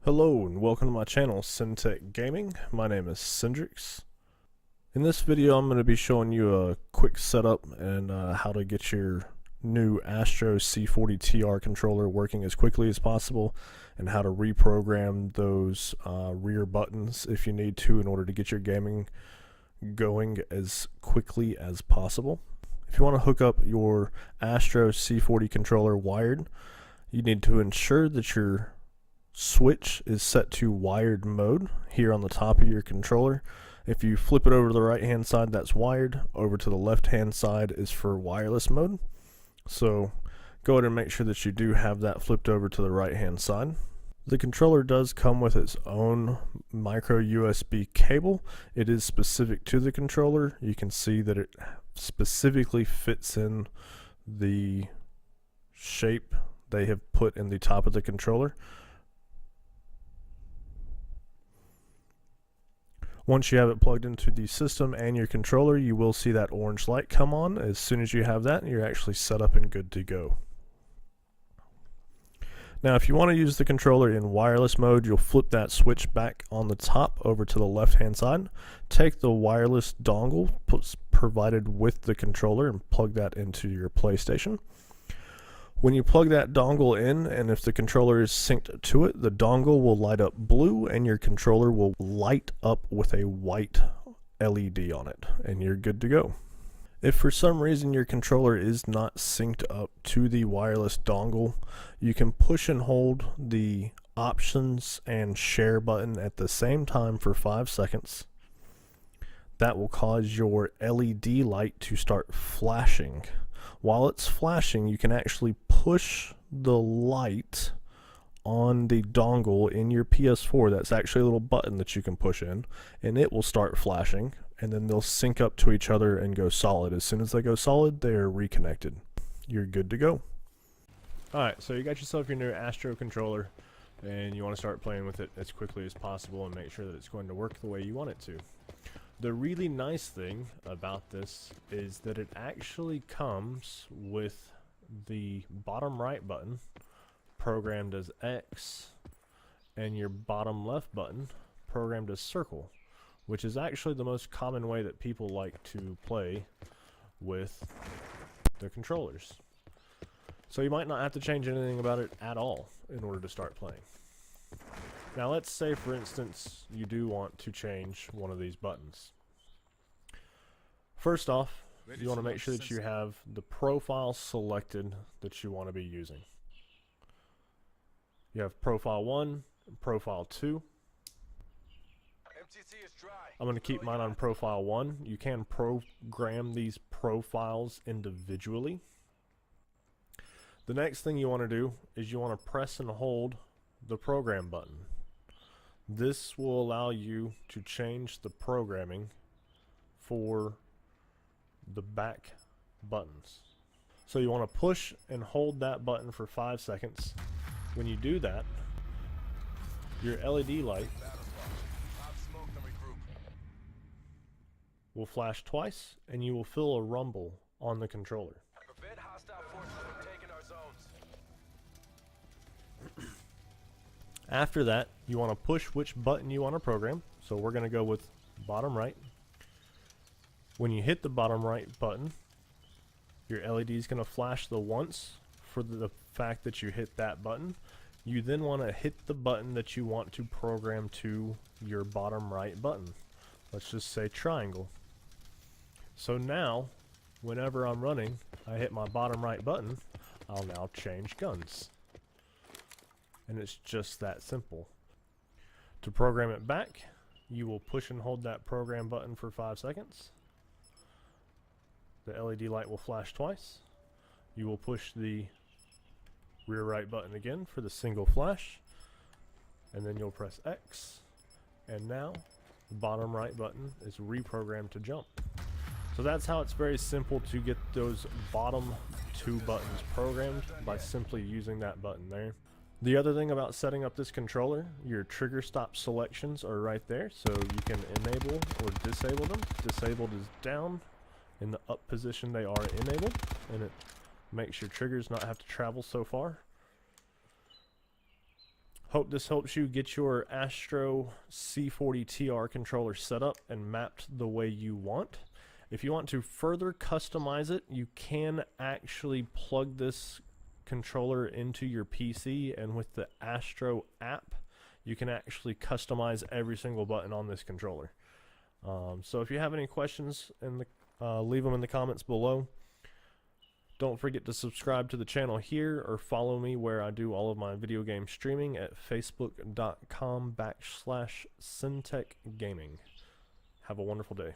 Hello and welcome to my channel, SynTech Gaming. My name is Cindrix. In this video I'm going to be showing you a quick setup and how to get your new Astro C40 TR controller working as quickly as possible, and how to reprogram those rear buttons if you need to in order to get your gaming going as quickly as possible. If you want to hook up your Astro C40 controller wired, you need to ensure that your switch is set to wired mode here on the top of your controller. If you flip it over to the right hand side, that's wired. Over to the left hand side is for wireless mode. So go ahead and make sure that you do have that flipped over to the right hand side. The controller does come with its own micro USB cable. It is specific to the controller. You can see that it specifically fits in the shape they have put in the top of the controller. Once you have it plugged into the system and your controller, you will see that orange light come on. As soon as you have that, you're actually set up and good to go. Now, if you want to use the controller in wireless mode, you'll flip that switch back on the top over to the left hand side. Take the wireless dongle provided with the controller and plug that into your PlayStation. When you plug that dongle in, and if the controller is synced to it, the dongle will light up blue and your controller will light up with a white LED on it, and you're good to go. If for some reason your controller is not synced up to the wireless dongle, you can push and hold the options and share button at the same time for 5 seconds. That will cause your LED light to start flashing. While it's flashing, you can actually push the light on the dongle in your PS4. That's actually a little button that you can push in, and it will start flashing, and then they'll sync up to each other and go solid. As soon as they go solid, they're reconnected. You're good to go. Alright, so you got yourself your new Astro controller, and you want to start playing with it as quickly as possible and make sure that it's going to work the way you want it to. The really nice thing about this is that it actually comes with the bottom right button programmed as X and your bottom left button programmed as circle, which is actually the most common way that people like to play with the controllers. So you might not have to change anything about it at all in order to start playing. Now let's say, for instance, you do want to change one of these buttons. First off, you want to make sure that you have the profile selected that you want to be using. You have profile 1 and profile 2. I'm going to keep mine on profile 1. You can program these profiles individually. The next thing you want to do is you want to press and hold the program button. This will allow you to change the programming for the back buttons. So you want to push and hold that button for 5 seconds. When you do that, your LED light will flash twice, and you will feel a rumble on the controller. After that, you want to push which button you want to program. So we're going to go with bottom right. When you hit the bottom right button, your LED is going to flash the once for the fact that you hit that button. You then want to hit the button that you want to program to your bottom right button. Let's just say triangle. So now, whenever I'm running, I hit my bottom right button, I'll now change guns. And it's just that simple. To program it back, you will push and hold that program button for 5 seconds. The LED light will flash twice. You will push the rear right button again for the single flash, and then you'll press X, and now the bottom right button is reprogrammed to jump. So that's how it's very simple to get those bottom 2 buttons programmed, by simply using that button there. The other thing about setting up this controller, your trigger stop selections are right there, so you can enable or disable them. Disabled is down. In the up position they are enabled, and it makes your triggers not have to travel so far. Hope this helps you get your Astro C40 TR controller set up and mapped the way you want. If you want to further customize it, you can actually plug this controller into your PC, and with the Astro app, you can actually customize every single button on this controller. So if you have any questions, leave them in the comments below. Don't forget to subscribe to the channel here or follow me where I do all of my video game streaming at facebook.com/SynTech Gaming. Have a wonderful day.